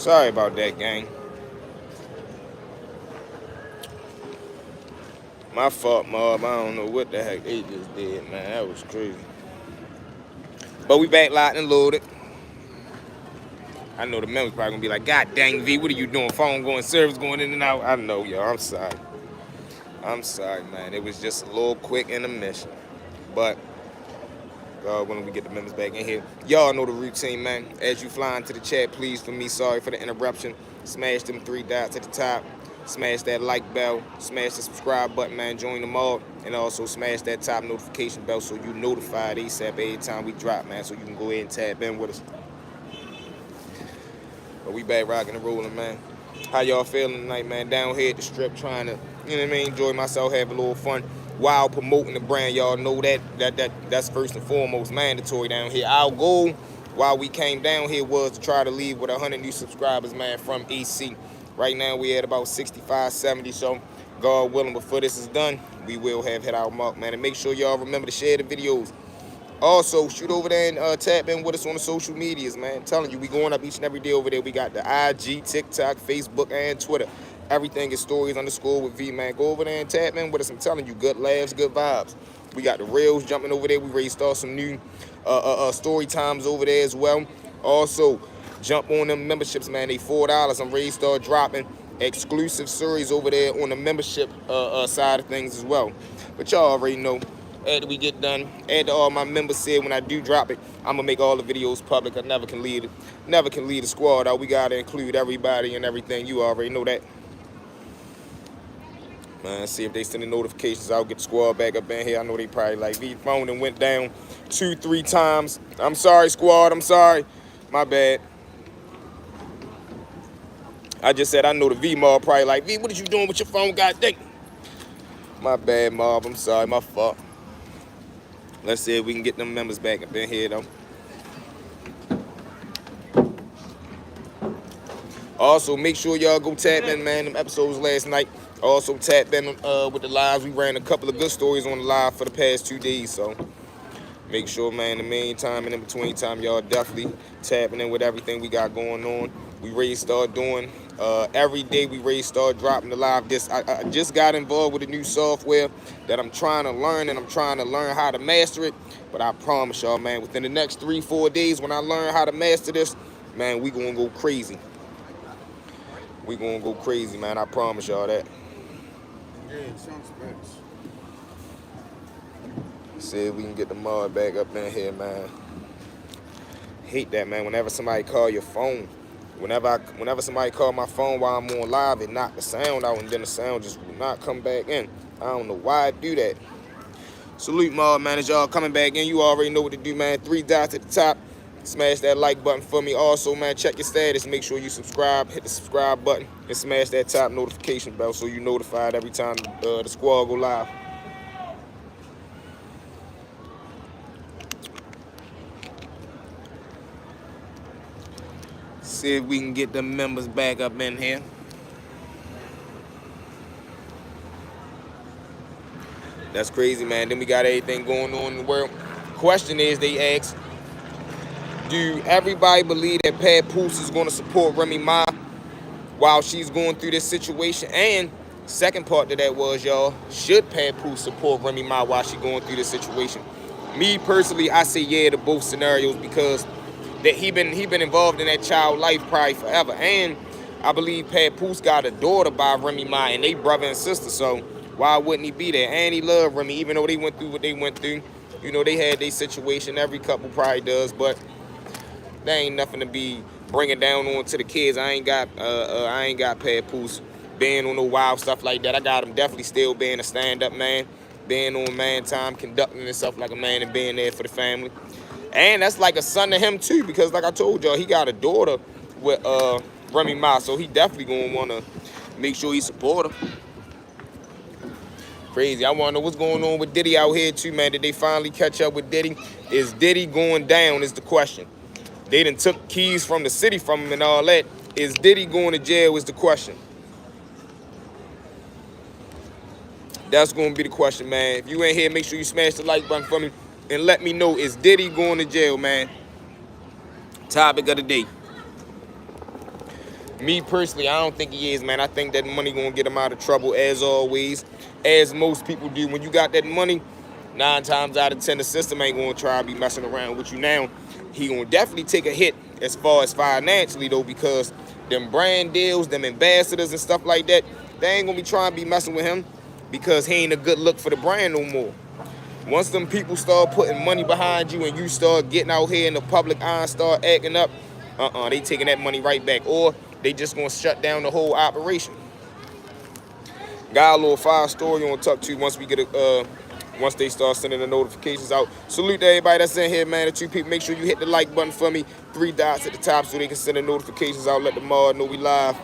Sorry about that, gang. My fault, mob. I don't know what the heck they just did, man. That was crazy. But we back locked and loaded. I know the members probably gonna be like, God dang, V, what are you doing? Phone going, service going in and out. I know, y'all. I'm sorry. I'm sorry, man. It was just a little quick intermission. But when we get the members back in here, y'all know the routine, man. As you fly into the chat, please, for me, sorry for the interruption. Smash them 3 dots at the top. Smash that like bell. Smash the subscribe button, man. Join them all. And also smash that top notification bell so you notified ASAP every time we drop, man. So you can go ahead and tap in with us. But we back rocking and rolling, man. How y'all feeling tonight, man? Down here at the strip trying to, you know what I mean, enjoy myself, have a little fun while promoting the brand. Y'all know that's first and foremost mandatory down here. Our goal while we came down here was to try to leave with 100 new subscribers, man, from EC. Right now we at about 65, 70, so God willing, before this is done, we will have hit our mark, man. And make sure y'all remember to share the videos. Also, shoot over there and tap in with us on the social medias, man. I'm telling you, we going up each and every day over there. We got the IG, TikTok, Facebook, and Twitter. Everything is stories_ with V, man. Go over there and tap in with us. I'm telling you, good laughs, good vibes. We got the reels jumping over there. We ready to start some new story times over there as well. Also, jump on them memberships, man. They $4. I'm ready to start dropping exclusive series over there on the membership side of things as well. But y'all already know. After we get done, after all my members said when I do drop it, I'm gonna make all the videos public. I never can leave the squad out. We gotta include everybody and everything. You already know that. Man, see if they send the notifications. I'll get the squad back up in here. I know they probably like, V phone and went down 2-3 times. I'm sorry, squad. I'm sorry. My bad. I just said I know the V mob probably like, V, what are you doing with your phone? God dang. My bad, mob. I'm sorry. My fault. Let's see if we can get them members back up in here, though. Also, make sure y'all go tap in, man. Them episodes last night. Also, tap in with the lives. We ran a couple of good stories on the live for the past 2 days, so make sure, man, in the meantime and in between time, y'all definitely tapping in with everything we got going on. We ready to start doing every day. We ready to start dropping the live. I just got involved with a new software that I'm trying to learn, and I'm trying to learn how to master it. But I promise y'all, man, within the next 3-4 days, when I learn how to master this, man, we gonna go crazy. We gonna go crazy, man. I promise y'all that. Yeah, it sounds best. See if we can get the mod back up in here, man. Hate that, man. Whenever somebody call your phone, whenever somebody call my phone while I'm on live, it knock the sound out, and then the sound just will not come back in. I don't know why I do that. Salute, mod, man. As y'all coming back in, you already know what to do, man. 3 dots at the top. Smash that like button for me. Also, man, check your status. Make sure you subscribe. Hit the subscribe button and smash that top notification bell so you're notified every time the squad go live. See if we can get the members back up in here. That's crazy, man. Then we got everything going on in the world. Question is, they ask, do everybody believe that Papoose is going to support Remy Ma while she's going through this situation? And second part to that was, y'all, should Papoose support Remy Ma while she's going through this situation? Me personally, I say yeah to both scenarios, because that he been involved in that child life probably forever. And I believe Papoose got a daughter by Remy Ma, and they brother and sister, so why wouldn't he be there? And he loved Remy, even though they went through what they went through. You know, they had their situation. Every couple probably does, but there ain't nothing to be bringing down on to the kids. I ain't got Papoose being on no wild stuff like that. I got him definitely still being a stand-up man, being on man time, conducting himself like a man, and being there for the family. And that's like a son to him too, because like I told y'all, he got a daughter with Remy Ma, so he definitely gonna wanna make sure he support her. Crazy. I wanna know what's going on with Diddy out here too, man. Did they finally catch up with Diddy? Is Diddy going down is the question. They done took keys from the city from him and all that. Is Diddy going to jail is the question. That's going to be the question, man. If you ain't here, make sure you smash the like button for me and let me know, is Diddy going to jail, man? Topic of the day. Me personally, I don't think he is, man. I think that money gonna get him out of trouble as always, as most people do. When you got that money, 9 times out of 10, the system ain't gonna try to be messing around with you. Now, he gonna definitely take a hit as far as financially though, because them brand deals, them ambassadors and stuff like that, they ain't gonna be trying to be messing with him because he ain't a good look for the brand no more. Once them people start putting money behind you and you start getting out here in the public eye and start acting up, they taking that money right back, or they just gonna shut down the whole operation. Got a little fire story on Tuck 2 once we get once they start sending the notifications out. Salute to everybody that's in here, man. The 2 people, make sure you hit the like button for me. 3 dots at the top so they can send the notifications out. Let the mod know we live.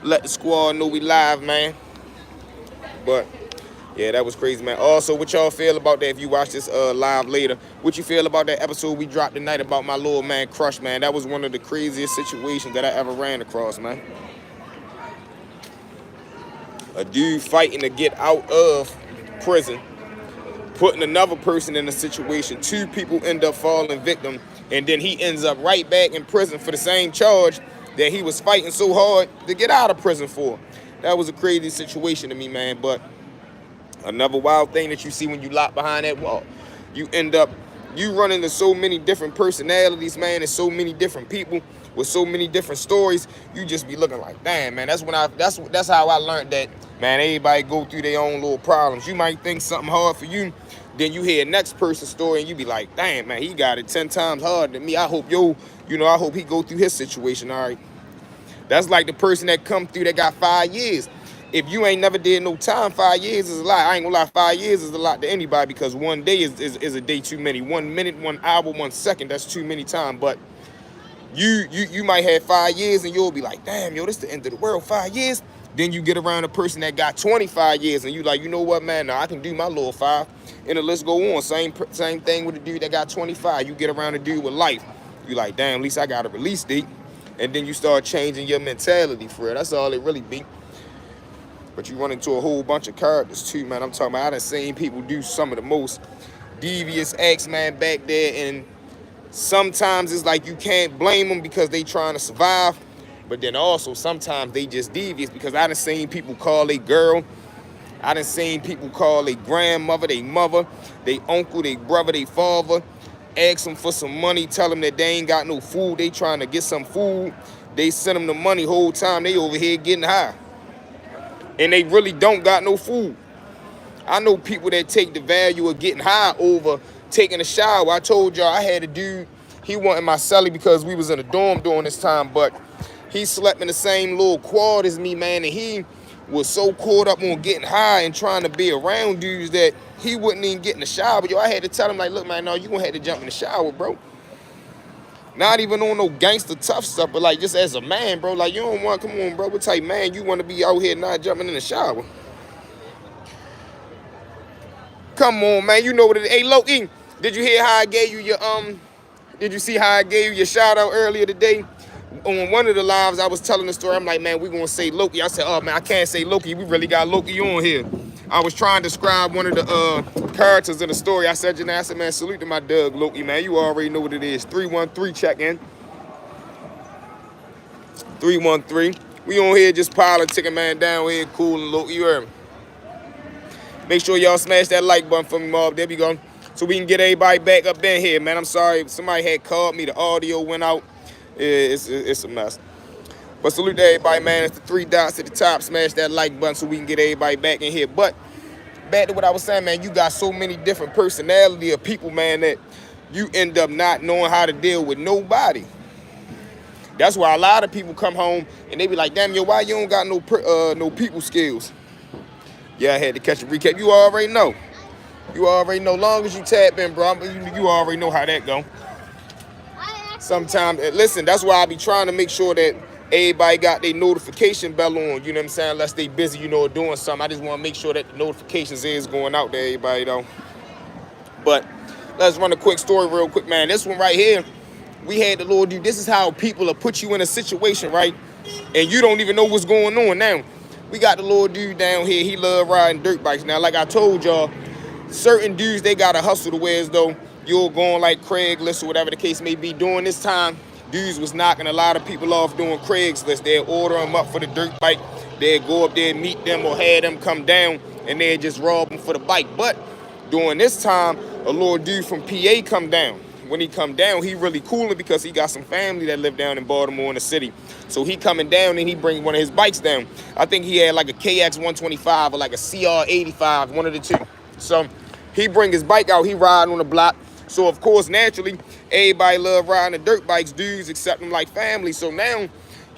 Let the squad know we live, man. But yeah, that was crazy, man. Also, what y'all feel about that if you watch this live later? What you feel about that episode we dropped tonight about my little man Crush, man? That was one of the craziest situations that I ever ran across, man. A dude fighting to get out of prison, putting another person in a situation. 2 people end up falling victim, and then he ends up right back in prison for the same charge that he was fighting so hard to get out of prison for. That was a crazy situation to me, man. But another wild thing that you see when you lock behind that wall, you run into so many different personalities, man, and so many different people with so many different stories. You just be looking like, damn, man. That's how I learned that, man. Everybody go through their own little problems. You might think something hard for you, then you hear next person's story and you be like, damn, man, he got it 10 times harder than me. I hope I hope he go through his situation. All right. That's like the person that come through that got 5 years. If you ain't never did no time, 5 years is a lot. I ain't gonna lie, 5 years is a lot to anybody because one day is a day too many. 1 minute, 1 hour, 1 second, that's too many time. But you might have 5 years and you'll be like, damn, yo, this the end of the world, 5 years. Then you get around a person that got 25 years and you like, you know what, man, now I can do my little 5. And the list go on. Same thing with the dude that got 25. You get around a dude with life. You like, damn, at least I got a release date. And then you start changing your mentality for it. That's all it really be. But you run into a whole bunch of characters too, man. I'm talking about, I done seen people do some of the most devious acts, man, back there. And sometimes it's like you can't blame them because they trying to survive. But then also sometimes they just devious because I done seen people call a girl. I done seen people call a grandmother, they mother, they uncle, they brother, they father. Ask them for some money, tell them that they ain't got no food. They trying to get some food. They send them the money whole time. They over here getting high. And they really don't got no food. I know people that take the value of getting high over taking a shower. I told y'all I had a dude, he wasn't my celly because we was in a dorm during this time, but he slept in the same little quad as me, man, and he was so caught up on getting high and trying to be around dudes that he wouldn't even get in the shower. Yo, I had to tell him, like, look, man, no, you gonna have to jump in the shower, bro. Not even on no gangster tough stuff, but like just as a man, bro. Like, you don't want, come on, bro. What type of man you want to be out here not jumping in the shower? Come on, man. You know what it is. Hey, Loki, did you hear how I gave you your, did you see how I gave you your shout out earlier today? On one of the lives, I was telling the story. I'm like, man, we gonna say Loki. I said, oh, man, I can't say Loki. We really got Loki on here. I was trying to describe one of the characters in the story. I said, man, salute to my Doug Loki, man. You already know what it is. 313 check-in. 313. We on here just politicking, man, down here, cool and Loki. You heard me? Make sure y'all smash that like button for me, mob. There we go. So we can get everybody back up in here, man. I'm sorry if somebody had called me. The audio went out. It's a mess. But salute to everybody, man. It's the 3 dots at the top. Smash that like button so we can get everybody back in here. But back to what I was saying, man, you got so many different personality of people, man, that you end up not knowing how to deal with nobody. That's why a lot of people come home and they be like, damn, yo, why you don't got no people skills? Yeah, I had to catch a recap. You already know. You already know. Long as you tap in, bro, you already know how that go. Sometimes, listen, that's why I be trying to make sure that everybody got their notification bell on, you know what I'm saying? Unless they busy, you know, doing something. I just want to make sure that the notifications is going out to everybody, though. But let's run a quick story real quick, man. This one right here, we had the Lord do. This is how people will put you in a situation, right? And you don't even know what's going on now. We got the little dude down here. He love riding dirt bikes. Now, like I told y'all, certain dudes, they got to hustle to where as though you're going like Craigslist or whatever the case may be. During this time, Dudes was knocking a lot of people off doing Craigslist. They'd order them up for the dirt bike. They'd go up there and meet them or have them come down, and they'd just rob them for the bike. But during this time, a little dude from PA come down. When he come down, he really cooling because he got some family that live down in Baltimore in the city. So he coming down and he bring one of his bikes down. I think he had like a KX125 or like a CR85, one of the two. So he bring his bike out, he riding on the block. So of course, naturally, everybody love riding the dirt bikes, dudes accept them like family. So now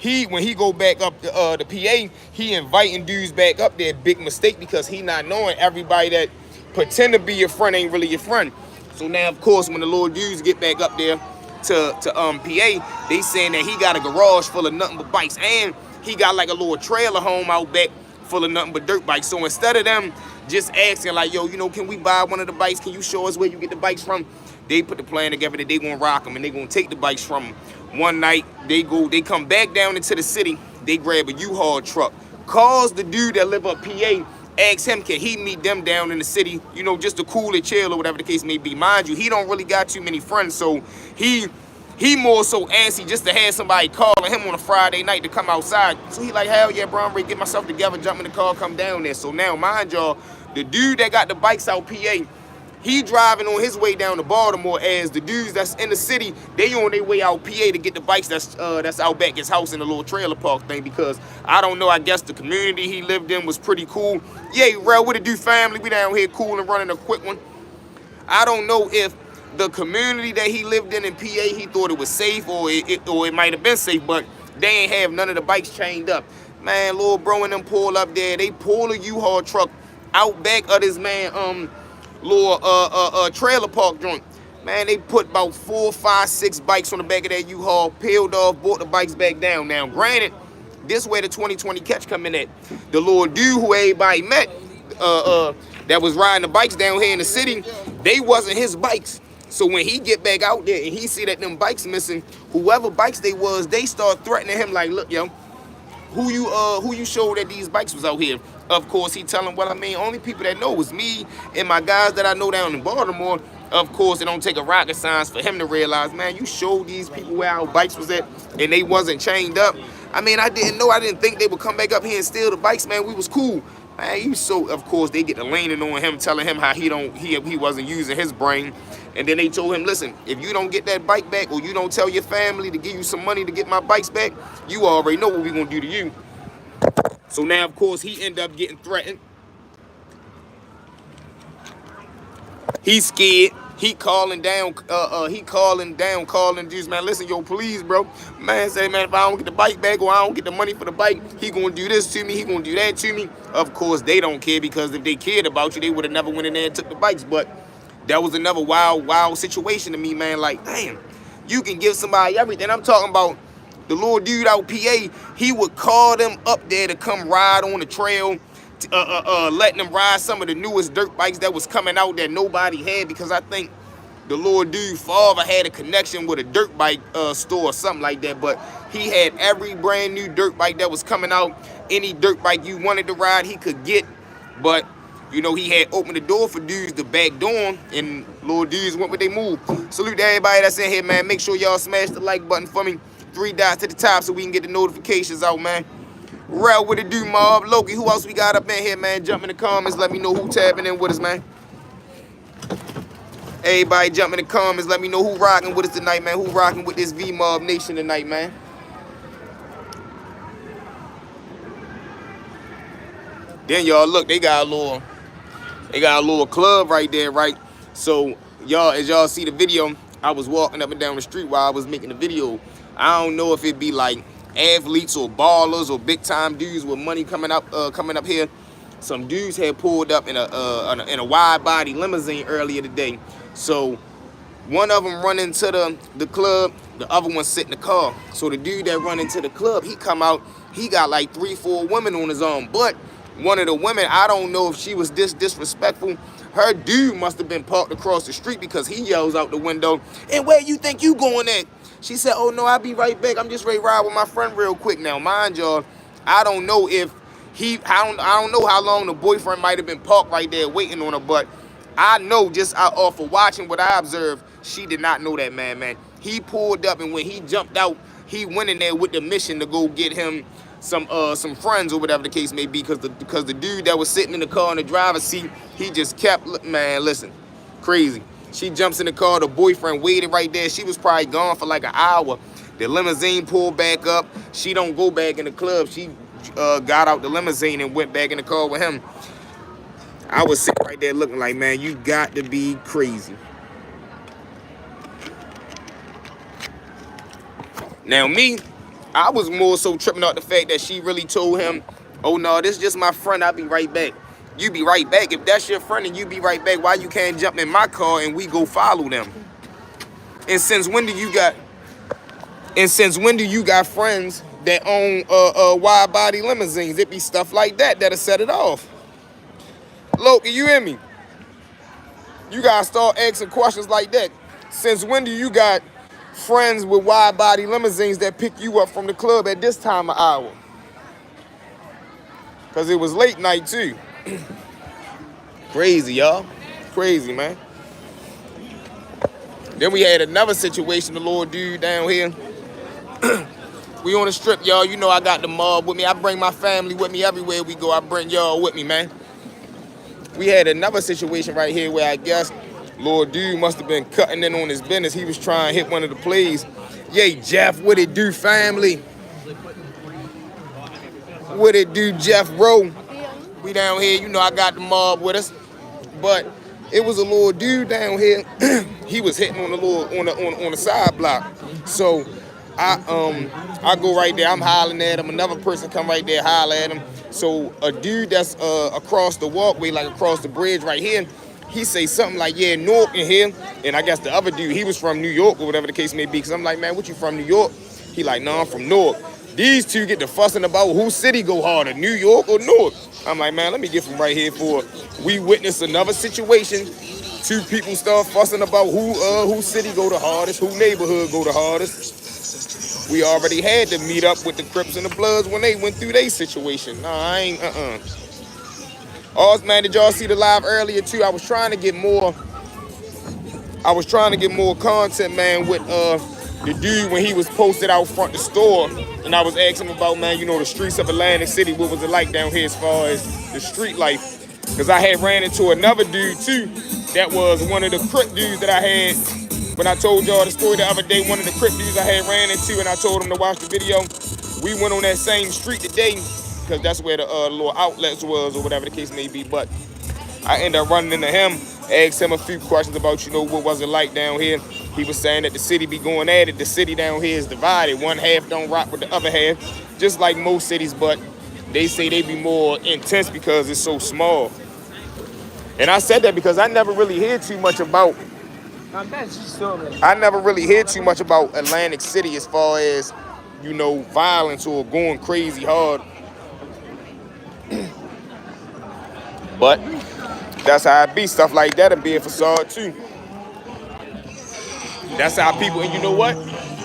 when he go back up to the PA, he inviting dudes back up there. Big mistake because he not knowing everybody that pretend to be your friend ain't really your friend. So now, of course, when the little dudes get back up there to PA, they saying that he got a garage full of nothing but bikes, and he got like a little trailer home out back full of nothing but dirt bikes. So instead of them just asking like, yo, you know, can we buy one of the bikes? Can you show us where you get the bikes from? They put the plan together that they gonna rock them and they gonna take the bikes from them. One night, they come back down into the city, they grab a U-Haul truck, calls the dude that live up PA, ask him, can he meet them down in the city, you know, just to cool and chill or whatever the case may be. Mind you, he don't really got too many friends, so he more so antsy just to have somebody calling him on a Friday night to come outside. So he like, hell yeah, bro, I'm ready to get myself together, jump in the car, come down there. So now, mind y'all, the dude that got the bikes out PA, he driving on his way down to Baltimore, as the dudes that's in the city, they on their way out PA to get the bikes that's out back his house in the little trailer park thing, because I don't know, I guess the community he lived in was pretty cool. Yeah, real, what it do, family? We down here cool and running a quick one. I don't know if the community that he lived in PA, he thought it was safe, or it might have been safe, but they ain't have none of the bikes chained up. Man, little bro and them pull up there, they pull a U-Haul truck out back of this man little trailer park joint. Man, they put about 4, 5, 6 bikes on the back of that U-Haul, peeled off, brought the bikes back down. Now, granted, this where the 2020 catch coming at. The little dude who everybody met, that was riding the bikes down here in the city, they wasn't his bikes. So when he get back out there and he see that them bikes missing, whoever bikes they was, they start threatening him like, look, yo, who you showed that these bikes was out here? Of course, he tell them, well, I mean, only people that know is me and my guys that I know down in Baltimore. Of course, it don't take a rocket science for him to realize, man, you showed these people where our bikes was at and they wasn't chained up. I mean, I didn't think they would come back up here and steal the bikes, man. We was cool. Man, you so, of course, they get to leaning on him, telling him how he wasn't using his brain. And then they told him, listen, if you don't get that bike back, or you don't tell your family to give you some money to get my bikes back, you already know what we're gonna do to you. So now, of course, he ended up getting threatened. He's scared. He calling down, calling dudes, man, listen, yo, please, bro. Man, say, man, if I don't get the bike back or I don't get the money for the bike, he gonna do this to me, he gonna do that to me. Of course, they don't care, because if they cared about you, they would have never went in there and took the bikes. But that was another wild situation to me, man. Like, damn, you can give somebody everything. I'm talking about the little dude out PA, he would call them up there to come ride on the trail, letting them ride some of the newest dirt bikes that was coming out that nobody had, because I think the little dude father had a connection with a dirt bike store or something like that. But he had every brand new dirt bike that was coming out. Any dirt bike you wanted to ride, he could get. But you know, he had opened the door for dudes to back door, and little dudes went with their move. Salute to everybody that's in here, man. Make sure y'all smash the like button for me. 3 dots to the top so we can get the notifications out, man. Real, what it do, mob? Loki, who else we got up in here, man? Jump in the comments. Let me know who tapping in with us, man. Everybody jump in the comments. Let me know who rocking with us tonight, man. Who rocking with this V-Mob Nation tonight, man. Then y'all look, they got a little club right there, right? So y'all, as y'all see the video, I was walking up and down the street while I was making the video. I don't know if it be like athletes or ballers or big time dudes with money coming up here. Some dudes had pulled up in a wide body limousine earlier today. So one of them run into the club, the other one sit in the car. So the dude that run into the club, he come out, he got like 3, 4 women on his arm. But one of the women, I don't know if she was disrespectful. Her dude must have been parked across the street, because he yells out the window, and where you think you going at? She said, oh no, I'll be right back. I'm just ready to ride with my friend real quick. Now, mind y'all, I don't know if I don't know how long the boyfriend might have been parked right there waiting on her, but I know just off of watching what I observed, she did not know that man. He pulled up, and when he jumped out, he went in there with the mission to go get him some friends or whatever the case may be, because the dude that was sitting in the car in the driver's seat, he just kept, man, listen, crazy. She jumps in the car, the boyfriend waited right there. She was probably gone for like an hour. The limousine pulled back up. She don't go back in the club. She got out the limousine and went back in the car with him. I was sitting right there looking like, man, you got to be crazy. Now me, I was more so tripping out the fact that she really told him, oh no, this is just my friend, I'll be right back. You be right back. If that's your friend and you be right back, why you can't jump in my car and we go follow them? And since when do you got friends that own wide body limousines? It be stuff like that'll set it off. Loki, you hear me? You gotta start asking questions like that. Since when do you got friends with wide body limousines that pick you up from the club at this time of hour? Because it was late night too. Crazy, y'all. Crazy, man. Then we had another situation, the little dude down here. We on the strip, y'all. You know I got the mob with me. I bring my family with me everywhere we go. I bring y'all with me, man. We had another situation right here where I guess little dude must have been cutting in on his business. He was trying to hit one of the plays. Yay, Jeff, what it do, family? What it do, Jeff Rowe? We down here, you know I got the mob with us. But it was a little dude down here. He was hitting on the on the side block. So I go right there, I'm hollering at him. Another person come right there, holler at him. So a dude that's across the walkway, like across the bridge right here, he say something like, yeah, Newark in here. And I guess the other dude, he was from New York or whatever the case may be. Because I'm like, man, what you from, New York? He like, no, I'm from Newark. These two get to fussing about whose city go harder, New York or Newark. I'm like, man, let me get from right here for we witness another situation. Two people start fussing about who city go the hardest, who neighborhood go the hardest. We already had to meet up with the Crips and the Bloods when they went through their situation. Nah, I ain't, Oh, man, did y'all see the live earlier too? I was trying to get more content, man, with the dude when he was posted out front the store. And I was asking him about, man, you know, the streets of Atlantic City, what was it like down here as far as the street life? Because I had ran into another dude too that was one of the Crip dudes that I had. When I told y'all the story the other day, one of the Crip dudes I had ran into, and I told him to watch the video. We went on that same street today because that's where the little outlets was or whatever the case may be. But I ended up running into him, asked him a few questions about, you know, what was it like down here. He was saying that the city be going at it. The city down here is divided. One half don't rock with the other half, just like most cities, but they say they be more intense because it's so small. And I said that because I never really hear too much about Atlantic City as far as, you know, violence or going crazy hard. But that's how it be. Stuff like that and be a facade too. That's how people, and you know what?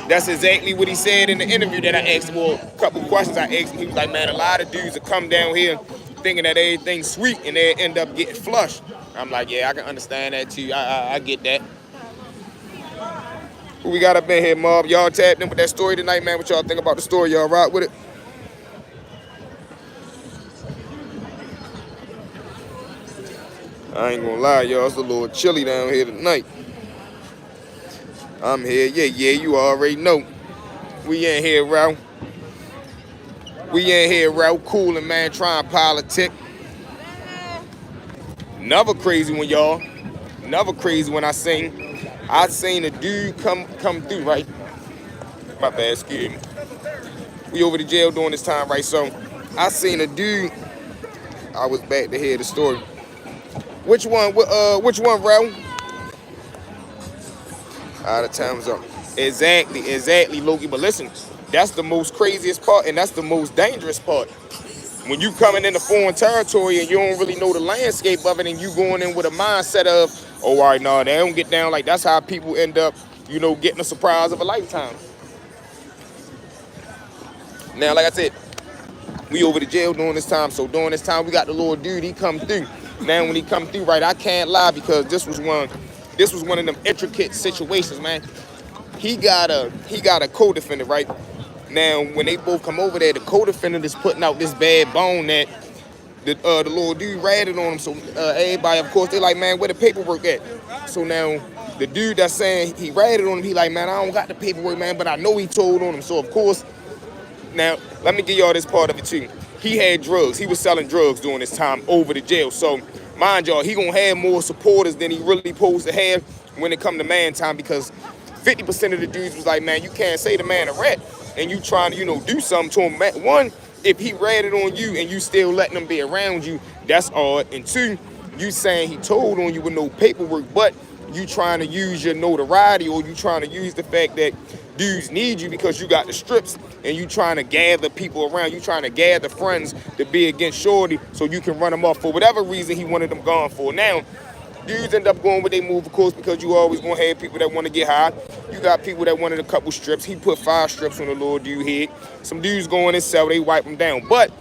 That's exactly what he said in the interview that I asked him. Well, a couple questions I asked him. He was like, man, a lot of dudes that come down here thinking that everything's sweet and they end up getting flushed. I'm like, yeah, I can understand that too. I get that. Who we got up in here, mob? Y'all tapped in with that story tonight, man. What y'all think about the story? Y'all rock with it? I ain't gonna lie, y'all. It's a little chilly down here tonight. I'm here. Yeah, you already know. We in here, Ralph. Cooling, man, trying politic. Another crazy one, y'all. Another crazy one I seen a dude come through, right? My bad, excuse me. We over to jail during this time, right? So I seen a dude. I was back to hear the story. Which one, Ralph? The time's up. Exactly, Loki. But listen, that's the most craziest part, and that's the most dangerous part. When you coming into foreign territory and you don't really know the landscape of it, and you going in with a mindset of, oh, all right, no, they don't get down. Like, that's how people end up, you know, getting a surprise of a lifetime. Now, like I said, we over to jail during this time. So during this time, we got the little dude. He come through. Now, when he come through, right, I can't lie because this was one of them intricate situations, man. he got a co-defendant, right? Now, when they both come over there, the co-defendant is putting out this bad bone that the little dude ratted on him. So everybody, of course, they like, man, where the paperwork at? So now the dude that's saying he ratted on him, he like, man, I don't got the paperwork, man, but I know he told on him. So of course, now let me give y'all this part of it too. He had drugs. He was selling drugs during this time over the jail. So mind y'all, he gonna have more supporters than he really supposed to have when it come to man time, because 50% of the dudes was like, man, you can't say the man a rat and you trying to, do something to him. One, if he ratted on you and you still letting him be around you, that's odd. And two, you saying he told on you with no paperwork, but you trying to use your notoriety, or you trying to use the fact that dudes need you because you got the strips, and you trying to gather people around, you trying to gather friends to be against Shorty so you can run them off for whatever reason he wanted them gone for. Now, dudes end up going with their move, of course, because you always gonna have people that want to get high. You got people that wanted a couple strips. He put 5 strips on the little dude head. Some dudes go in and sell, they wipe them down. But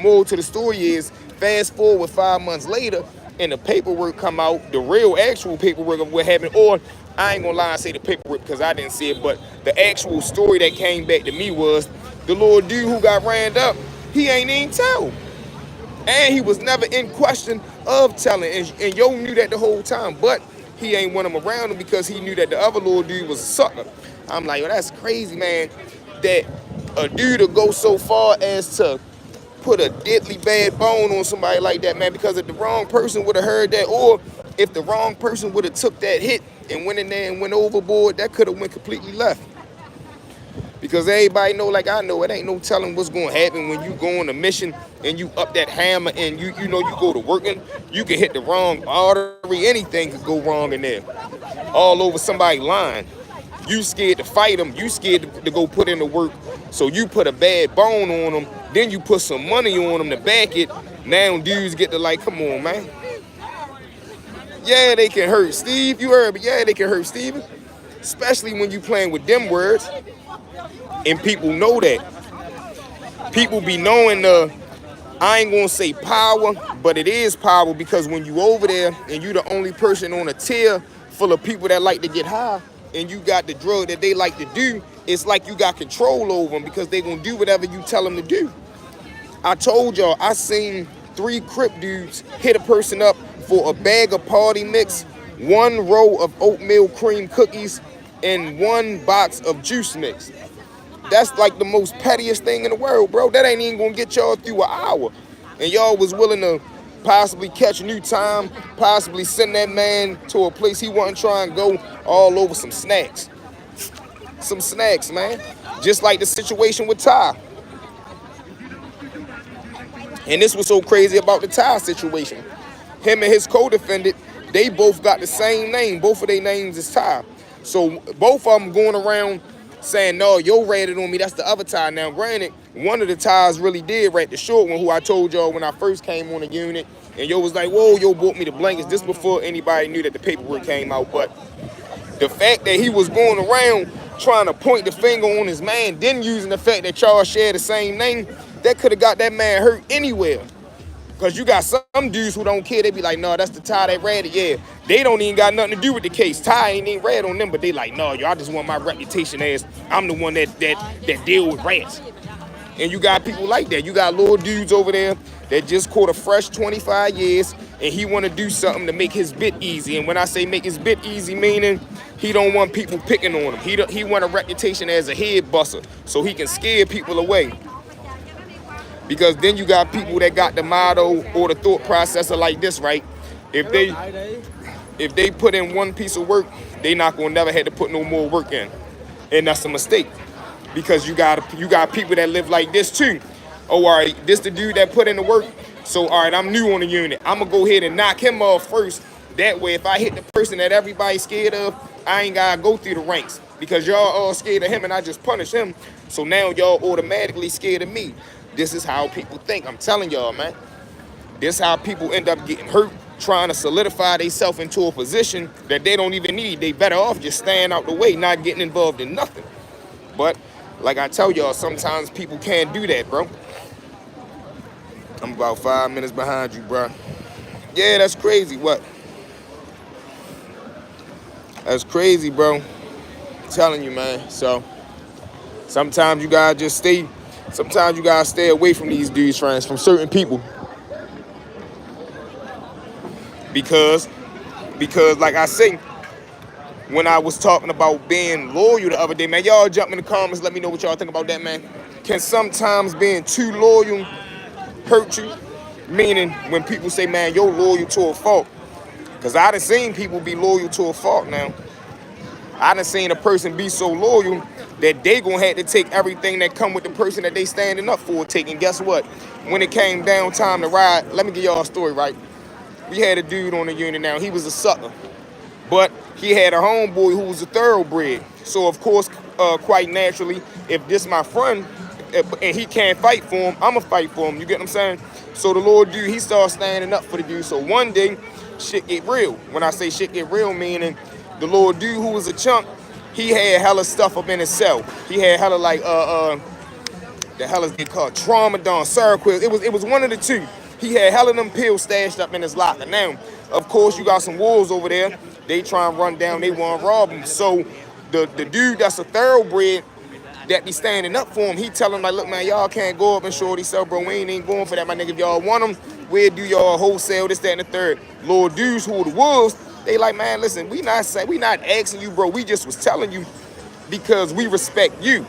more to the story is, fast forward 5 months later, and the paperwork come out, the real actual paperwork of what happened, or I ain't gonna lie and say the paperwork because I didn't see it, but the actual story that came back to me was the little dude who got ran up, he ain't even tell. And he was never in question of telling. And yo knew that the whole time, but he ain't want him around him because he knew that the other little dude was a sucker. I'm like, yo, that's crazy, man, that a dude will go so far as to put a deadly bad bone on somebody like that, man, because if the wrong person would have heard that, or if the wrong person would have took that hit and went in there and went overboard, that could have went completely left. Because everybody know, like I know, it ain't no telling what's going to happen when you go on a mission and you up that hammer and you go to working, you can hit the wrong artery, anything could go wrong in there. All over somebody's line. You scared to fight them, you scared to go put in the work, so you put a bad bone on them, then you put some money on them to back it. Now dudes get to like, come on, man. Yeah, they can hurt Steve, you heard me, yeah, they can hurt Steven. Especially when you playing with them words. And people know that. People be knowing I ain't gonna say power, but it is power, because when you over there and you the only person on a tier full of people that like to get high, and you got the drug that they like to do, it's like you got control over them because they gonna do whatever you tell them to do. I told y'all, I seen 3 Crip dudes hit a person up for a bag of party mix, 1 row of oatmeal cream cookies, and 1 box of juice mix. That's like the most pettiest thing in the world, bro. That ain't even gonna get y'all through an hour. And y'all was willing to possibly catch new time, possibly send that man to a place he wasn't trying to go, all over some snacks. Some snacks, man. Just like the situation with Ty. And this was so crazy about the Ty situation. Him and his co-defendant, they both got the same name. Both of their names is Ty. So both of them going around saying, no, yo ratted on me, that's the other Ty. Now, granted, one of the Tys really did rat, the short one, who I told y'all when I first came on the unit, and yo was like, whoa, yo bought me the blankets. This before anybody knew that the paperwork came out. But the fact that he was going around trying to point the finger on his man, then using the fact that y'all share the same name, that could have got that man hurt anywhere. Because you got some dudes who don't care. They be like, no, that's the Ty that ratted. Yeah, they don't even got nothing to do with the case. Ty ain't even rat on them, but they like, no, yo, I just want my reputation as I'm the one that deal with rats. And you got people like that. You got little dudes over there that just caught a fresh 25 years, and he want to do something to make his bit easy. And when I say make his bit easy, meaning he don't want people picking on him. He want a reputation as a head buster, so he can scare people away. Because then you got people that got the motto or the thought processor like this, right? If they put in one piece of work, they not gonna never have to put no more work in. And that's a mistake. Because you got people that live like this too. Oh, all right, this the dude that put in the work. So, all right, I'm new on the unit. I'm gonna go ahead and knock him off first. That way, if I hit the person that everybody's scared of, I ain't gotta go through the ranks. Because y'all all scared of him and I just punish him. So now y'all automatically scared of me. This is how people think. I'm telling y'all, man. This is how people end up getting hurt, trying to solidify themselves into a position that they don't even need. They better off just staying out the way, not getting involved in nothing. But like I tell y'all, sometimes people can't do that, bro. I'm about 5 minutes behind you, bro. Yeah, that's crazy. What? That's crazy, bro. telling you, man. So sometimes you gotta just stay. Sometimes you gotta stay away from these dudes, friends, from certain people, because like I say, when I was talking about being loyal the other day, man, y'all jump in the comments, let me know what y'all think about that, man. Can sometimes being too loyal hurt you? Meaning when people say, man, you're loyal to a fault. Because I done seen people be loyal to a fault now. I done seen a person be so loyal that they gonna have to take everything that come with the person that they standing up for taking. Guess what? When it came down time to ride, let me give y'all a story, right? We had a dude on the unit now. He was a sucker. But he had a homeboy who was a thoroughbred. So, of course, quite naturally, if this my friend and he can't fight for him, I'ma fight for him. You get what I'm saying? So the little dude, he started standing up for the dude. So one day, shit get real. When I say shit get real, meaning the little dude who was a chunk, he had hella stuff up in his cell. He had hella like the hell is it called? Tramadol, Seroquel. It was one of the two. He had hella them pills stashed up in his locker. Now, of course, you got some wolves over there. They try and run down, they want to rob him. So the dude that's a thoroughbred that be standing up for him, he tell him like, look, man, y'all can't go up and shorty sell, bro. We ain't going for that, my nigga. If y'all want them, we'll do y'all wholesale, this, that, and the third. Little dudes who are the wolves, they like, man, listen, we not asking you, bro. We just was telling you because we respect you.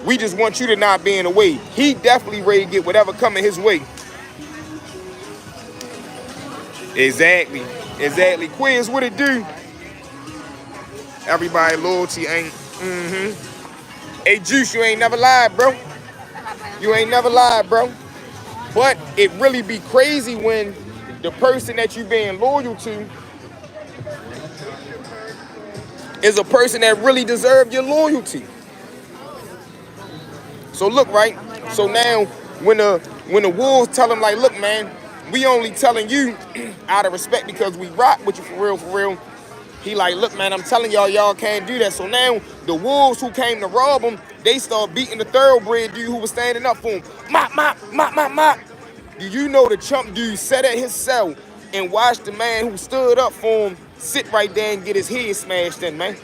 We just want you to not be in the way. He definitely ready to get whatever coming his way. Exactly. Quiz, what it do? Everybody loyalty ain't. Hey, Juice, you ain't never lied, bro. You ain't never lied, bro. But it really be crazy when the person that you being loyal to is a person that really deserves your loyalty. So look, right? So now when the wolves tell him like, look, man, we only telling you out of respect because we rock with you for real. He like, look, man, I'm telling y'all can't do that. So now the wolves who came to rob him, they start beating the thoroughbred dude who was standing up for him. Mop. Do you know the chump dude sat at his cell and watched the man who stood up for him sit right there and get his head smashed in, man?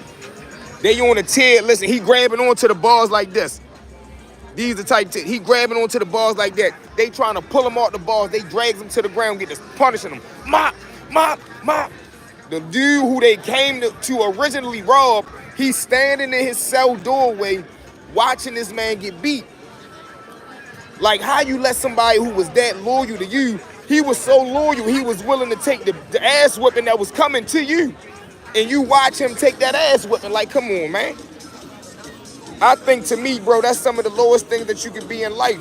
They on a tear. Listen, he grabbing onto the bars like this. These the type he grabbing onto the bars like that. They trying to pull him off the bars. They drags him to the ground, get this punishing him. Mop. The dude who they came to originally rob, he's standing in his cell doorway watching this man get beat. Like, how you let somebody who was that loyal to you, he was so loyal, he was willing to take the ass whipping that was coming to you. And you watch him take that ass whipping. Like, come on, man. I think to me, bro, that's some of the lowest things that you can be in life.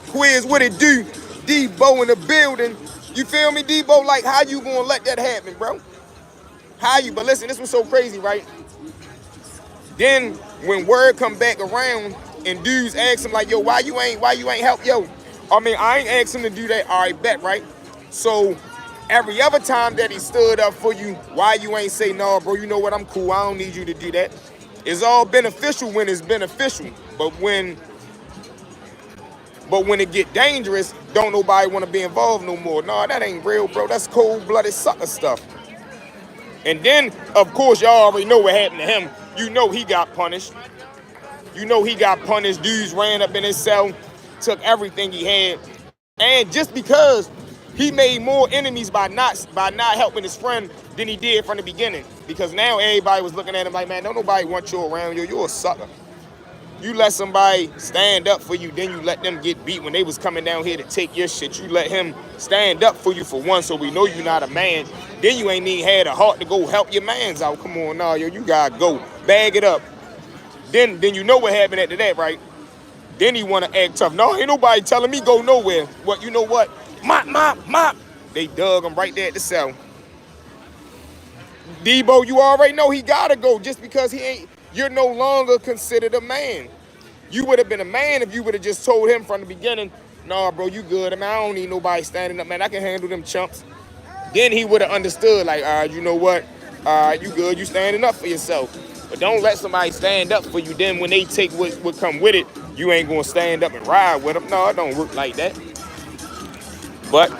Quiz, what it do? Debo in the building. You feel me, Debo? Like, how you gonna let that happen, bro? But listen, this was so crazy, right? Then when word come back around and dudes ask him like, yo, why you ain't help? Yo, I mean, I ain't asked him to do that. All right, bet, right? So every other time that he stood up for you, why you ain't say, no, bro, you know what, I'm cool, I don't need you to do that. It's all beneficial when it's beneficial, but when it get dangerous, don't nobody want to be involved no more. No, that ain't real, bro. That's cold-blooded sucker stuff. And then, of course, y'all already know what happened to him. You know he got punished. Dudes ran up in his cell, took everything he had. And just because he made more enemies by not helping his friend than he did from the beginning. Because now everybody was looking at him like, man, don't nobody want you around. You're a sucker. You let somebody stand up for you, then you let them get beat when they was coming down here to take your shit. You let him stand up for you for once, so we know you're not a man. Then you ain't even had a heart to go help your mans out. Come on, nah, yo, you gotta go. Bag it up. Then you know what happened after that, right? Then he wanna act tough. No, ain't nobody telling me go nowhere. What, you know what? Mop. They dug him right there at the cell. Debo, you already know he gotta go just because you're no longer considered a man. You would have been a man if you would have just told him from the beginning, nah, bro, you good. I mean, I don't need nobody standing up, man. I can handle them chumps. Then he would have understood, like, all right, you know what? All right, you good. You standing up for yourself. But don't let somebody stand up for you. Then when they take what come with it, you ain't going to stand up and ride with them. No, it don't work like that. But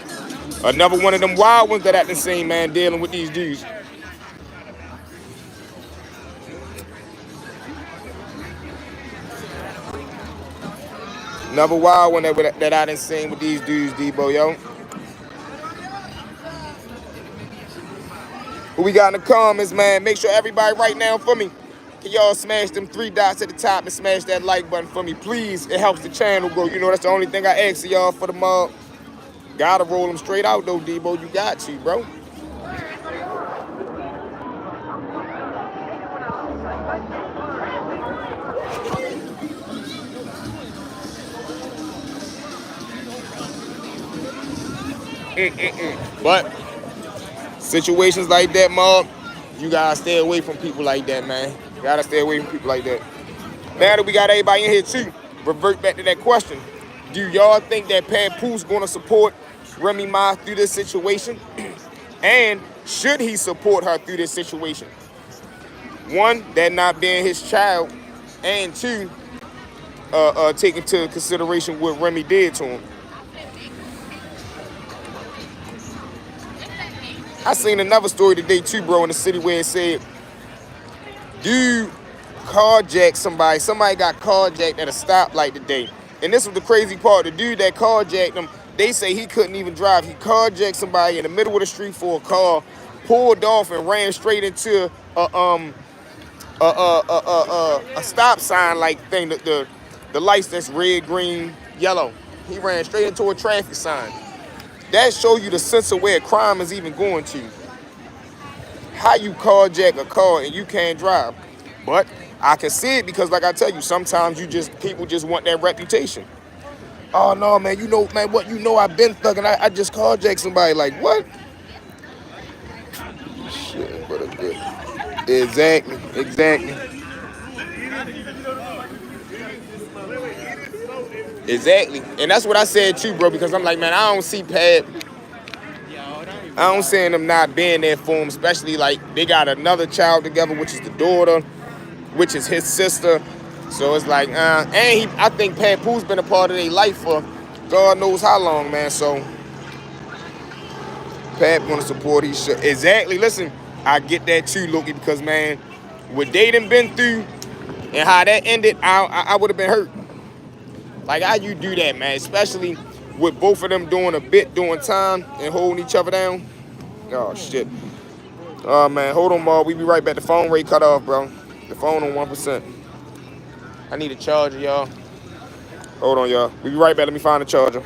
another one of them wild ones that I done seen, man, dealing with these dudes. Another wild one that I done seen with these dudes, Debo, yo. Who we got in the comments, man? Make sure everybody right now for me. Can y'all smash them 3 dots at the top and smash that like button for me, please? It helps the channel grow. You know, that's the only thing I ask of y'all for the mob. Gotta roll them straight out, though, Debo. You got to, bro. But situations like that, mob, you gotta stay away from people like that, man. You gotta stay away from people like that. Now that we got everybody in here too, revert back to that question. Do y'all think that Papoose gonna support Remy Ma through this situation? And should he support her through this situation? One, that not being his child, and two, taking into consideration what Remy did to him. I seen another story today too, bro, in the city where it said, dude carjacked somebody. Somebody got carjacked at a stoplight today. And this was the crazy part. The dude that carjacked him, they say he couldn't even drive. He carjacked somebody in the middle of the street for a car, pulled off and ran straight into a stop sign like thing, the lights that's red, green, yellow. He ran straight into a traffic sign. That show you the sense of where crime is even going to. How you carjack a car and you can't drive. But I can see it because, like I tell you, sometimes people just want that reputation. Oh no, man, you know, man, what, you know, I've been thugging. I just carjacked somebody. Like what? Shit, but it's good. Exactly. Exactly. And that's what I said too, bro, because I'm like, man, I don't see Pat. I don't see them not being there for him, especially like they got another child together, which is the daughter, which is his sister. So it's like, and I think Papoose been a part of their life for God knows how long, man. So Pat gonna support these shit. Exactly. Listen, I get that too, Loki, because man, what they done been through and how that ended, I would have been hurt. Like, how you do that, man? Especially with both of them doing time and holding each other down. Oh, shit. Oh, man. Hold on, Mark. We be right back. The phone rate cut off, bro. The phone on 1%. I need a charger, y'all. Hold on, y'all. We be right back. Let me find a charger.